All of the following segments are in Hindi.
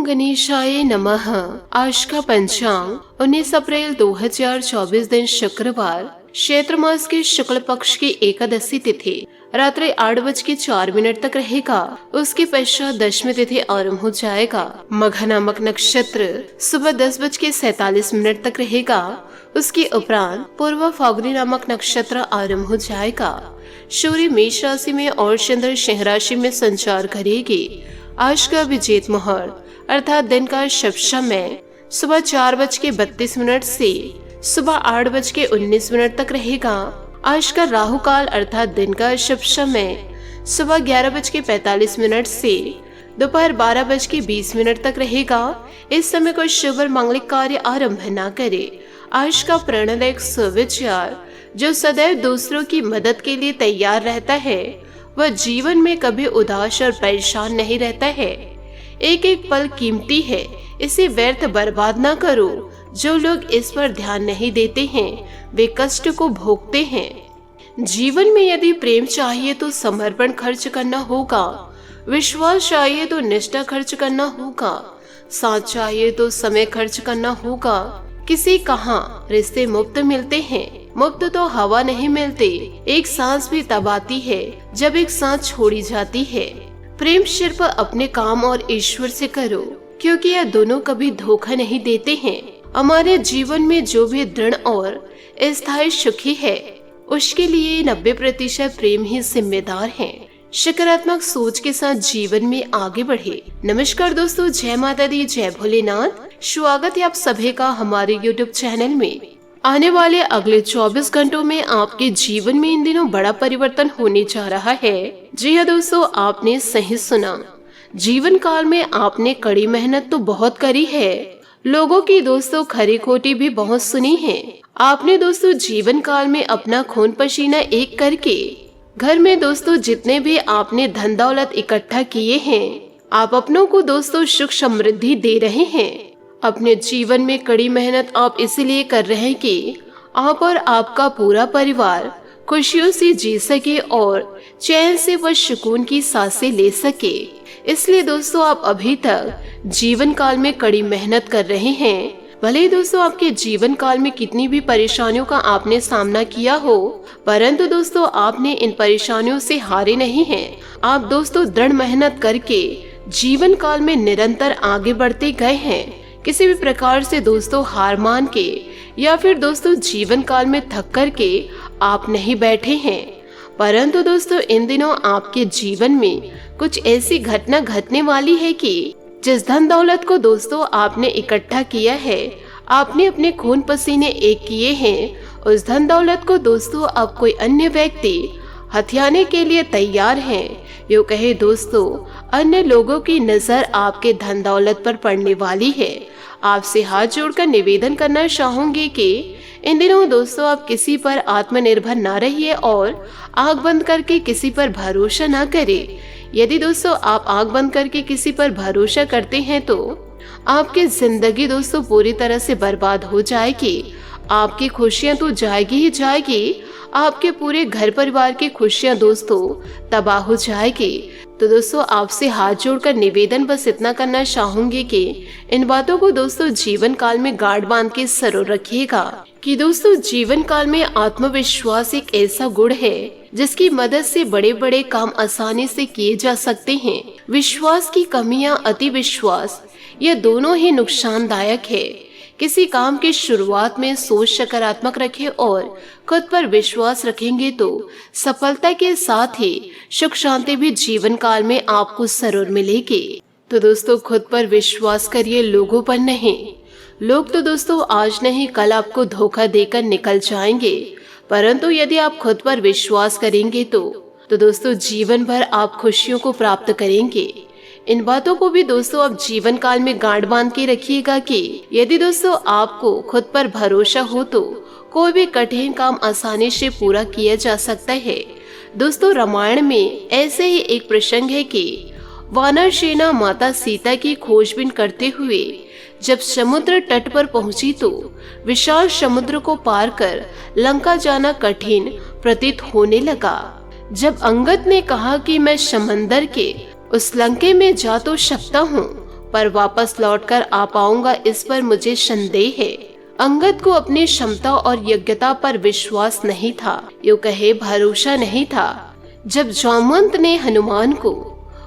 गणेशाय नमः। आज का पंचांग 19 अप्रैल 2024 दिन शुक्रवार, चैत्र मास के शुक्ल पक्ष की एकादशी तिथि रात्रि 8:04 तक रहेगा। उसके पश्चात दशमी तिथि आरंभ हो जाएगा। मघा नामक नक्षत्र सुबह 10:47 तक रहेगा। उसके उपरांत पूर्व फाल्गुनी नामक नक्षत्र आरंभ हो जाएगा। सूर्य मेष राशि में और चंद्र सिंह राशि में संचार करेगी। आज का अभिजीत मुहूर्त अर्थात दिन का शुभ समय सुबह 4:32 से सुबह 8:19 तक रहेगा। आज का राहु काल अर्थात दिन का शुभ समय सुबह 11:45 से दोपहर 12:20 तक रहेगा। इस समय कोई शुभ और मांगलिक कार्य आरंभ न करे। आज का प्रणदायक सुविचार, जो सदैव दूसरों की मदद के लिए तैयार रहता है वह जीवन में कभी उदास और परेशान नहीं रहता है। एक एक पल कीमती है, इसे व्यर्थ बर्बाद ना करो। जो लोग इस पर ध्यान नहीं देते हैं वे कष्ट को भोगते हैं। जीवन में यदि प्रेम चाहिए तो समर्पण खर्च करना होगा, विश्वास चाहिए तो निष्ठा खर्च करना होगा, साथ चाहिए तो समय खर्च करना होगा। किसी कहाँ रिश्ते मुफ्त मिलते हैं, मुफ्त तो हवा नहीं मिलते। एक सांस भी तब आती है जब एक सांस छोड़ी जाती है। प्रेम सिर्फ अपने काम और ईश्वर से करो, क्योंकि यह दोनों कभी धोखा नहीं देते हैं। हमारे जीवन में जो भी दृढ़ और स्थायी सुखी है उसके लिए 90% प्रेम ही जिम्मेदार है। सकारात्मक सोच के साथ जीवन में आगे बढ़े। नमस्कार दोस्तों, जय माता दी, जय भोलेनाथ। स्वागत है आप सभी का हमारे YouTube चैनल में। आने वाले अगले 24 घंटों में आपके जीवन में इन दिनों बड़ा परिवर्तन होने जा रहा है। जी हाँ दोस्तों, आपने सही सुना। जीवन काल में आपने कड़ी मेहनत तो बहुत करी है, लोगों की दोस्तों खरी खोटी भी बहुत सुनी है। आपने दोस्तों जीवन काल में अपना खून पसीना एक करके घर में दोस्तों जितने भी आपने धन दौलत इकट्ठा किए हैं, आप अपनों को दोस्तों सुख समृद्धि दे रहे हैं। अपने जीवन में कड़ी मेहनत आप इसलिए कर रहे हैं कि आप और आपका पूरा परिवार खुशियों से जी सके और चैन से वह सुकून की सांसें ले सके। इसलिए दोस्तों आप अभी तक जीवन काल में कड़ी मेहनत कर रहे हैं। भले ही दोस्तों आपके जीवन काल में कितनी भी परेशानियों का आपने सामना किया हो, परंतु दोस्तों आपने इन परेशानियों से हारे नहीं हैं। आप दोस्तों दृढ़ मेहनत करके जीवन काल में निरंतर आगे बढ़ते गए हैं। किसी भी प्रकार से दोस्तों हार मान के या फिर दोस्तों जीवन काल में थक कर के आप नहीं बैठे हैं, परंतु दोस्तों इन दिनों आपके जीवन में कुछ ऐसी घटना घटने वाली है कि जिस धन दौलत को दोस्तों आपने इकट्ठा किया है, आपने अपने खून पसीने एक किए हैं, उस धन दौलत को दोस्तों अब कोई अन्य व्यक्ति हथियाने के लिए तैयार हैं। यूँ कहे दोस्तों अन्य लोगों की नजर आपके धन दौलत पर पड़ने वाली है। आपसे हाथ जोड़कर निवेदन करना चाहूंगी कि इन दिनों दोस्तों आप किसी पर आत्मनिर्भर ना रहिए और आंख बंद करके किसी पर भरोसा ना करें। यदि दोस्तों आप आंख बंद करके किसी पर भरोसा करते हैं तो आपकी जिंदगी दोस्तों पूरी तरह से बर्बाद हो जाएगी। आपकी खुशियां तो जाएगी ही जाएगी, आपके पूरे घर परिवार की खुशियां दोस्तों तबाह हो जाएगी। तो दोस्तों आपसे हाथ जोड़कर निवेदन बस इतना करना चाहूंगी कि इन बातों को दोस्तों जीवन काल में गांठ बांध के जरूर रखिएगा कि दोस्तों जीवन काल में आत्मविश्वास एक ऐसा गुण है जिसकी मदद से बड़े बड़े काम आसानी से किए जा सकते हैं। विश्वास की कमी या अति विश्वास ये दोनों ही नुकसानदायक है। किसी काम की शुरुआत में सोच सकारात्मक रखें और खुद पर विश्वास रखेंगे तो सफलता के साथ ही सुख शांति भी जीवन काल में आपको जरूर मिलेगी। तो दोस्तों खुद पर विश्वास करिए, लोगों पर नहीं। लोग तो दोस्तों आज नहीं कल आपको धोखा देकर निकल जाएंगे, परंतु यदि आप खुद पर विश्वास करेंगे तो दोस्तों जीवन भर आप खुशियों को प्राप्त करेंगे। इन बातों को भी दोस्तों आप जीवन काल में गांठ बांध के रखिएगा कि यदि दोस्तों आपको खुद पर भरोसा हो तो कोई भी कठिन काम आसानी से पूरा किया जा सकता है। दोस्तों रामायण में ऐसे ही एक प्रसंग है कि वानर सेना माता सीता की खोजबीन करते हुए जब समुद्र तट पर पहुंची तो विशाल समुद्र को पार कर लंका जाना कठिन प्रतीत होने लगा। जब अंगद ने कहा कि मैं समंदर के उस लंके में जा तो सकता हूँ, पर वापस लौटकर आ पाऊंगा इस पर मुझे संदेह है। अंगद को अपनी क्षमता और योग्यता पर विश्वास नहीं था, यूं कहे भरोसा नहीं था। जब जामवंत ने हनुमान को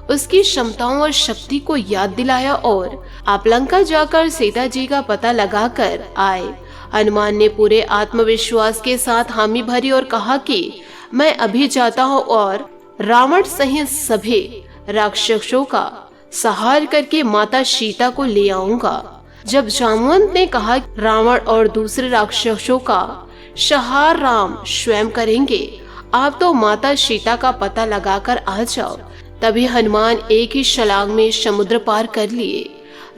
उसकी क्षमताओं और शक्ति को याद दिलाया और आप लंका जाकर सीता जी का पता लगाकर आए, हनुमान ने पूरे आत्मविश्वास के साथ हामी भरी और कहा कि मैं अभी जाता हूँ और रावण सहित सभी राक्षसों का संहार करके माता सीता को ले आऊंगा। जब जामवंत ने कहा रावण और दूसरे राक्षसों का संहार राम स्वयं करेंगे, आप तो माता सीता का पता लगाकर आ जाओ। तभी हनुमान एक ही छलांग में समुद्र पार कर लिए।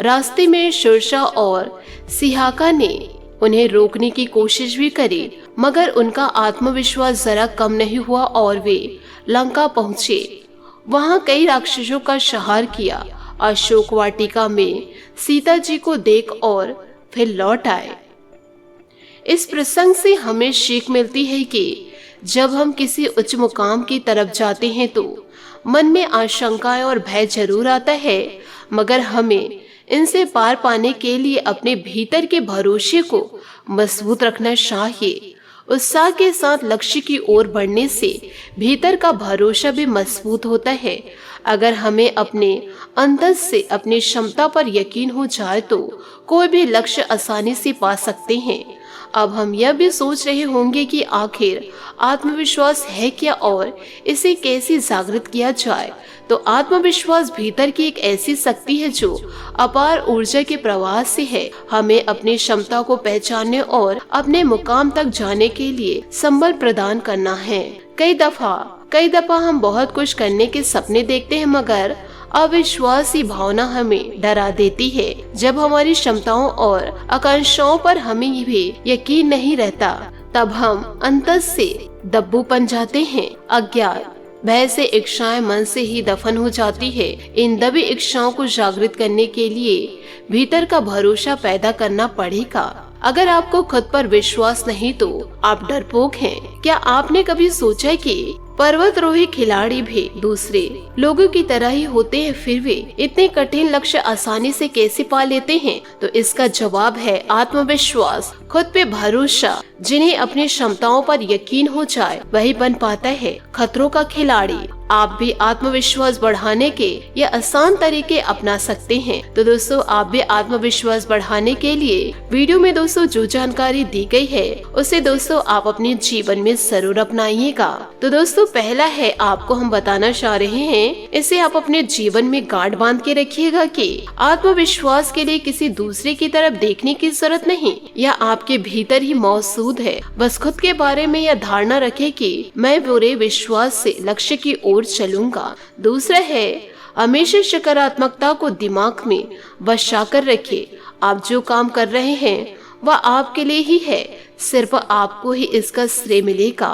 रास्ते में सुरसा और सिहाका ने उन्हें रोकने की कोशिश भी करी, मगर उनका आत्मविश्वास जरा कम नहीं हुआ और वे लंका पहुँचे। वहाँ कई राक्षसों का संहार किया। अशोक वाटिका में सीता जी को देख और फिर लौट आए। इस प्रसंग से हमें सीख मिलती है कि जब हम किसी उच्च मुकाम की तरफ जाते हैं तो मन में आशंकाएं और भय जरूर आता है, मगर हमें इनसे पार पाने के लिए अपने भीतर के भरोसे को मजबूत रखना चाहिए। उत्साह के साथ लक्ष्य की ओर बढ़ने से भीतर का भरोसा भी मजबूत होता है। अगर हमें अपने अंदर से अपनी क्षमता पर यकीन हो जाए तो कोई भी लक्ष्य आसानी से पा सकते हैं। अब हम यह भी सोच रहे होंगे कि आखिर आत्मविश्वास है क्या और इसे कैसे जागृत किया जाए। तो आत्मविश्वास भीतर की एक ऐसी शक्ति है जो अपार ऊर्जा के प्रवाह से है। हमें अपनी क्षमता को पहचानने और अपने मुकाम तक जाने के लिए संबल प्रदान करना है। कई दफा हम बहुत कुछ करने के सपने देखते हैं, मगर अविश्वासी भावना हमें डरा देती है। जब हमारी क्षमताओं और आकांक्षाओं पर हमें भी यकीन नहीं रहता, तब हम अंतर से दब्बू बन जाते हैं। अज्ञान भय से इच्छाएं मन से ही दफन हो जाती है। इन दबी इच्छाओं को जागृत करने के लिए भीतर का भरोसा पैदा करना पड़ेगा। अगर आपको खुद पर विश्वास नहीं तो आप डरपोक हैं। क्या आपने कभी सोचा कि पर्वतारोही खिलाड़ी भी दूसरे लोगों की तरह ही होते हैं, फिर वे इतने कठिन लक्ष्य आसानी से कैसे पा लेते हैं? तो इसका जवाब है आत्मविश्वास, खुद पे भरोसा। जिन्हें अपनी क्षमताओं पर यकीन हो जाए वही बन पाता है खतरों का खिलाड़ी। आप भी आत्मविश्वास बढ़ाने के ये आसान तरीके अपना सकते हैं। तो दोस्तों, आप भी आत्मविश्वास बढ़ाने के लिए वीडियो में दोस्तों जो जानकारी दी गई है उसे दोस्तों आप अपने जीवन में जरूर अपनाइएगा। तो दोस्तों, पहला है आपको हम बताना चाह रहे हैं, इसे आप अपने जीवन में गांठ बांध के रखिएगा कि आत्मविश्वास के लिए किसी दूसरे की तरफ देखने की जरूरत नहीं, यह आपके भीतर ही मौजूद है। बस खुद के बारे में यह धारणा रखें कि मैं पूरे विश्वास से लक्ष्य की ओर चलूंगा। दूसरा है हमेशा सकारात्मकता को दिमाग में बसा कर रखिए। आप जो काम कर रहे हैं वह आपके लिए ही है, सिर्फ आपको ही इसका श्रेय मिलेगा।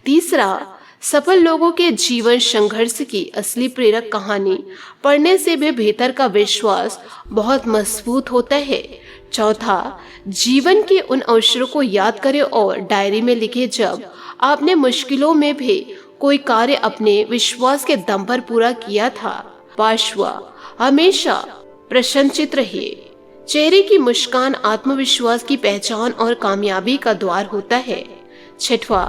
तीसरा, सफल लोगों के जीवन संघर्ष की असली प्रेरक कहानी पढ़ने से भी भीतर का विश्वास बहुत मजबूत होता है। चौथा, जीवन के उन अवसरों को याद करें और डायरी में लिखे जब आपने मुश्किलों में भी कोई कार्य अपने विश्वास के दम पर पूरा किया था। पांचवा, हमेशा प्रसन्नचित्त रहिए। चेहरे की मुस्कान आत्मविश्वास की पहचान और कामयाबी का द्वार होता है। छठवा,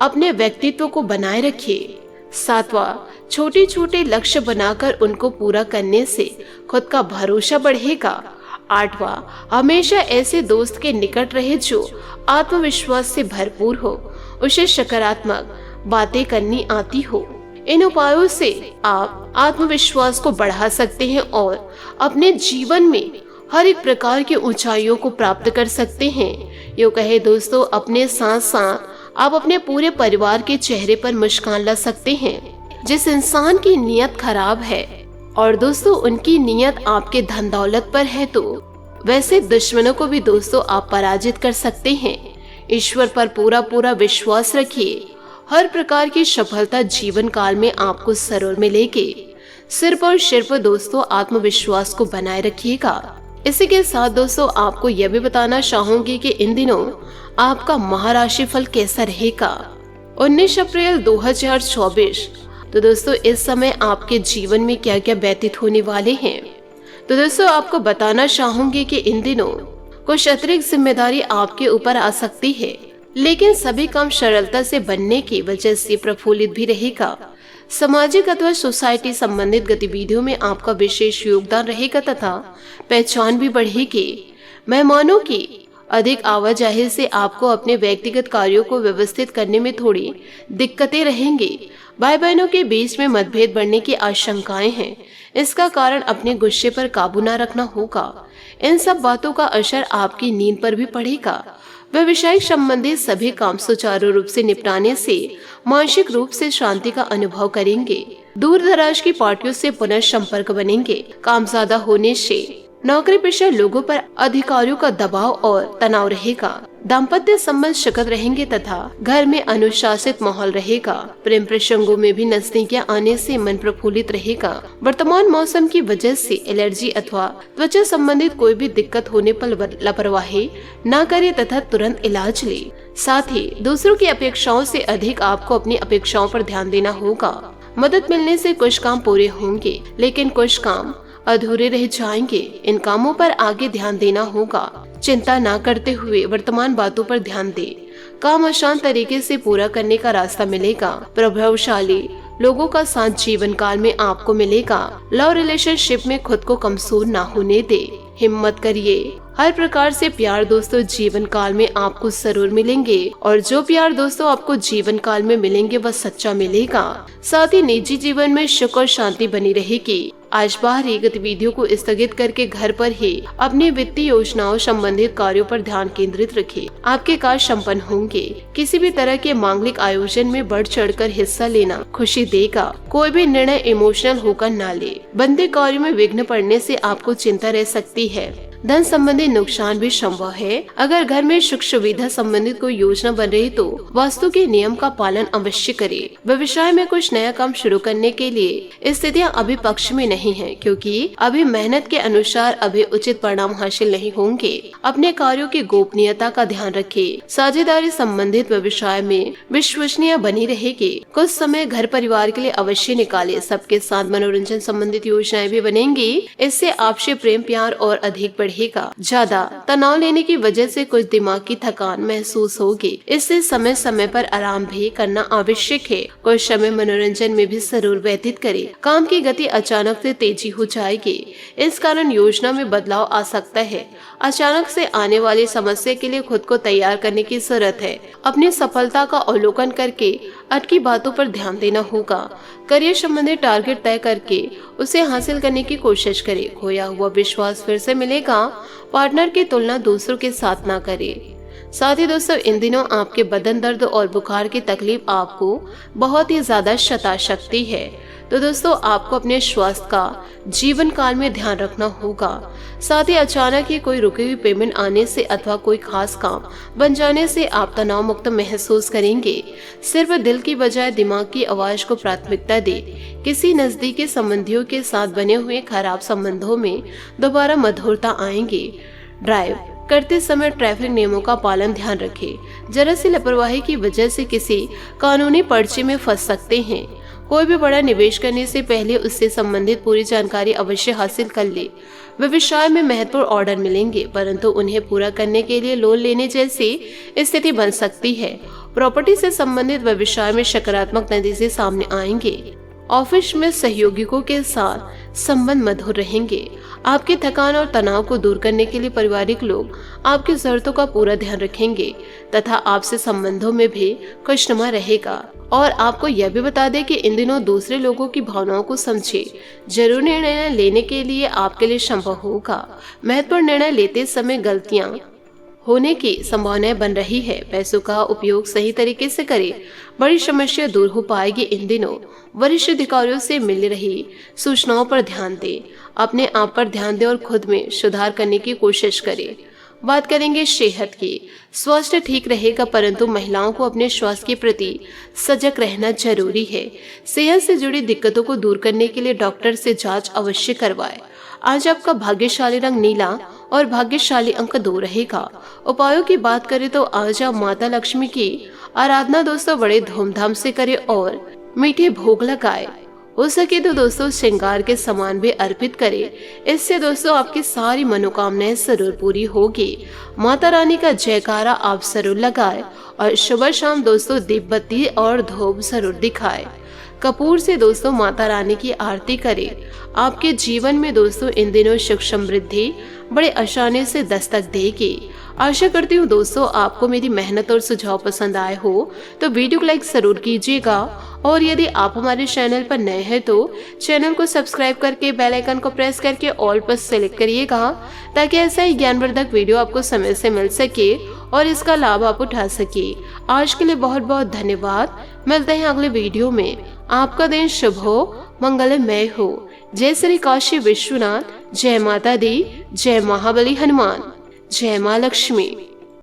अपने व्यक्तित्व को बनाए रखिए। सातवां, छोटे छोटे लक्ष्य बनाकर उनको पूरा करने से खुद का भरोसा बढ़ेगा। आठवां, हमेशा ऐसे दोस्त के निकट रहे जो आत्मविश्वास से भरपूर हो, उसे सकारात्मक बातें करनी आती हो। इन उपायों से आप आत्मविश्वास को बढ़ा सकते हैं और अपने जीवन में हर एक प्रकार की ऊंचाइयों को प्राप्त कर सकते हैं। यूं कहे दोस्तों, अपने साथ साथ आप अपने पूरे परिवार के चेहरे पर मुस्कान ला सकते हैं। जिस इंसान की नीयत खराब है और दोस्तों उनकी नीयत आपके धन दौलत पर है, तो वैसे दुश्मनों को भी दोस्तों आप पराजित कर सकते हैं। ईश्वर पर पूरा विश्वास रखिए। हर प्रकार की सफलता जीवन काल में आपको जरूर मिलेगी। सिर्फ और सिर्फ दोस्तों आत्मविश्वास को बनाए रखिएगा। इसी के साथ दोस्तों आपको यह भी बताना चाहूंगी कि इन दिनों आपका महाराशि फल कैसा रहेगा। 19 अप्रैल 2024। तो दोस्तों इस समय आपके जीवन में क्या क्या व्यतीत होने वाले हैं तो दोस्तों आपको बताना चाहूंगी कि इन दिनों कुछ अतिरिक्त जिम्मेदारी आपके ऊपर आ सकती है, लेकिन सभी काम सरलता से बनने की वजह से प्रफुल्लित भी रहेगा। सामाजिक अथवा सोसाइटी संबंधित गतिविधियों में आपका विशेष योगदान रहेगा तथा पहचान भी बढ़ेगी। मेहमानों की अधिक आवाजाही से आपको अपने व्यक्तिगत कार्यों को व्यवस्थित करने में थोड़ी दिक्कतें रहेंगी। भाई बहनों के बीच में मतभेद बढ़ने की आशंकाएं हैं। इसका कारण अपने गुस्से पर काबू न रखना होगा। इन सब बातों का असर आपकी नींद पर भी पड़ेगा। व्यवसायिक संबंधित सभी काम सुचारू रूप से निपटाने से मानसिक रूप से शांति का अनुभव करेंगे। दूर दराज की पार्टियों से पुनः संपर्क बनेंगे। काम ज्यादा होने से नौकरी पेशा लोगों पर अधिकारियों का दबाव और तनाव रहेगा। दाम्पत्य संबंध सुखद रहेंगे तथा घर में अनुशासित माहौल रहेगा। प्रेम प्रसंगों में भी नजदीकियां आने से मन प्रफुल्लित रहेगा। वर्तमान मौसम की वजह से एलर्जी अथवा त्वचा संबंधित कोई भी दिक्कत होने पर लापरवाही न करे तथा तुरंत इलाज ले। साथ ही दूसरों की अपेक्षाओं से अधिक आपको अपनी अपेक्षाओं पर ध्यान देना होगा। मदद मिलने से कुछ काम पूरे होंगे, लेकिन कुछ काम अधूरे रह जाएंगे। इन कामों पर आगे ध्यान देना होगा। चिंता न करते हुए वर्तमान बातों पर ध्यान दें। काम आसान तरीके से पूरा करने का रास्ता मिलेगा। प्रभावशाली लोगों का साथ जीवन काल में आपको मिलेगा। लव रिलेशनशिप में खुद को कमजोर न होने दे। हिम्मत करिए। हर प्रकार से प्यार दोस्तों जीवन काल में आपको जरूर मिलेंगे, और जो प्यार दोस्तों आपको जीवन काल में मिलेंगे वह सच्चा मिलेगा। साथ ही निजी जीवन में सुख और शांति बनी रहेगी। आज बाहरी गतिविधियों को स्थगित करके घर पर ही अपनी वित्तीय योजनाओं संबंधित कार्यों पर ध्यान केंद्रित रखें। आपके कार्य संपन्न होंगे। किसी भी तरह के मांगलिक आयोजन में बढ़ चढ़कर हिस्सा लेना खुशी देगा। कोई भी निर्णय इमोशनल होकर न ले। बंदे कार्यों में विघ्न पड़ने से आपको चिंता रह सकती है। धन संबंधी नुकसान भी संभव है। अगर घर में सुख सुविधा संबंधित कोई योजना बन रही तो वास्तु के नियम का पालन अवश्य करें। व्यवसाय में कुछ नया काम शुरू करने के लिए स्थितियां अभी पक्ष में नहीं है, क्योंकि अभी मेहनत के अनुसार अभी उचित परिणाम हासिल नहीं होंगे। अपने कार्यों की गोपनीयता का ध्यान रखें। साझेदारी संबंधित व्यवसाय में विश्वसनीय बनी रहेगी। कुछ समय घर परिवार के लिए अवश्य निकाले। सबके साथ मनोरंजन संबंधित योजनाएं भी बनेंगी। इससे आपसे प्रेम प्यार और अधिक बढ़ेगा। ज्यादा तनाव लेने की वजह से कुछ दिमाग की थकान महसूस होगी। इससे समय समय पर आराम भी करना आवश्यक है। कुछ समय मनोरंजन में भी जरूर व्यतीत करें। काम की गति अचानक से तेजी हो जाएगी। इस कारण योजना में बदलाव आ सकता है। अचानक से आने वाली समस्या के लिए खुद को तैयार करने की जरूरत है। अपनी सफलता का अवलोकन करके अटकी बातों पर ध्यान देना होगा। करियर संबंधी टारगेट तय करके उसे हासिल करने की कोशिश करें। खोया हुआ विश्वास फिर से मिलेगा। पार्टनर की तुलना दूसरों के साथ ना करें। साथ ही दोस्तों इन दिनों आपके बदन दर्द और बुखार की तकलीफ आपको बहुत ही ज्यादा सता सकती है। तो दोस्तों आपको अपने स्वास्थ्य का जीवन काल में ध्यान रखना होगा। साथ ही अचानक ही कोई रुकी हुई पेमेंट आने से अथवा कोई खास काम बन जाने से आप तनाव मुक्त महसूस करेंगे। सिर्फ दिल की बजाय दिमाग की आवाज को प्राथमिकता दे। किसी नजदीकी संबंधियों के साथ बने हुए खराब संबंधों में दोबारा मधुरता आएंगे। ड्राइव करते समय ट्रैफिक नियमों का पालन ध्यान रखें। जरा सी लापरवाही की वजह से किसी कानूनी पर्चे में फंस सकते हैं। कोई भी बड़ा निवेश करने से पहले उससे संबंधित पूरी जानकारी अवश्य हासिल कर ले। व्यवसाय में महत्वपूर्ण ऑर्डर मिलेंगे, परंतु उन्हें पूरा करने के लिए लोन लेने जैसी स्थिति बन सकती है। प्रॉपर्टी से संबंधित व्यवसाय में सकारात्मक नतीजे सामने आएंगे। ऑफिस में सहयोगियों के साथ संबंध मधुर रहेंगे। आपकी थकान और तनाव को दूर करने के लिए पारिवारिक लोग आपकी जरूरतों का पूरा ध्यान रखेंगे तथा आपसे संबंधों में भी खुशनुमा रहेगा। और आपको यह भी बता दें कि इन दिनों दूसरे लोगों की भावनाओं को समझे। जरूरी निर्णय लेने के लिए आपके लिए संभव होगा। महत्वपूर्ण निर्णय लेते समय गलतियां होने की संभावनाएं बन रही है। पैसों का उपयोग सही तरीके से करें। बड़ी समस्या दूर हो पाएगी। इन दिनों वरिष्ठ अधिकारियों से मिल रही सूचनाओं पर ध्यान दें। अपने आप पर ध्यान दें और खुद में सुधार करने की कोशिश करें। बात करेंगे सेहत की। स्वास्थ्य ठीक रहेगा, परंतु महिलाओं को अपने स्वास्थ्य के प्रति सजग रहना जरूरी है। सेहत से जुड़ी दिक्कतों को दूर करने के लिए डॉक्टर से जांच अवश्य करवाएं। आज आपका भाग्यशाली रंग नीला और भाग्यशाली अंक 2 रहेगा। उपायों की बात करें तो आज आप माता लक्ष्मी की आराधना दोस्तों बड़े धूमधाम से करें और मीठे भोग लगाए। हो सके तो दोस्तों श्रृंगार के सामान भी अर्पित करें। इससे दोस्तों आपकी सारी मनोकामनाएं जरूर पूरी होगी। माता रानी का जयकारा आप जरूर लगाएं और सुबह शाम दोस्तों दीप बत्ती और धूप जरूर दिखाएं। कपूर से दोस्तों माता रानी की आरती करें। आपके जीवन में दोस्तों इन दिनों सुख समृद्धि बड़े आसानी से दस्तक देगी। आशा करती हूँ दोस्तों आपको मेरी मेहनत और सुझाव पसंद आए हो तो वीडियो को लाइक जरूर कीजिएगा और यदि आप हमारे चैनल पर नए हैं तो चैनल को सब्सक्राइब करके बेल आइकन को प्रेस करके ऑल पर सेलेक्ट करिएगा ताकि ऐसा ही ज्ञानवर्धक वीडियो आपको समय से मिल सके और इसका लाभ आप उठा सके। आज के लिए बहुत बहुत धन्यवाद। मिलते हैं अगले वीडियो में। आपका दिन शुभ हो, मंगलमय हो। जय श्री काशी विश्वनाथ। जय माता दी। जय महाबली हनुमान। जय माँ लक्ष्मी।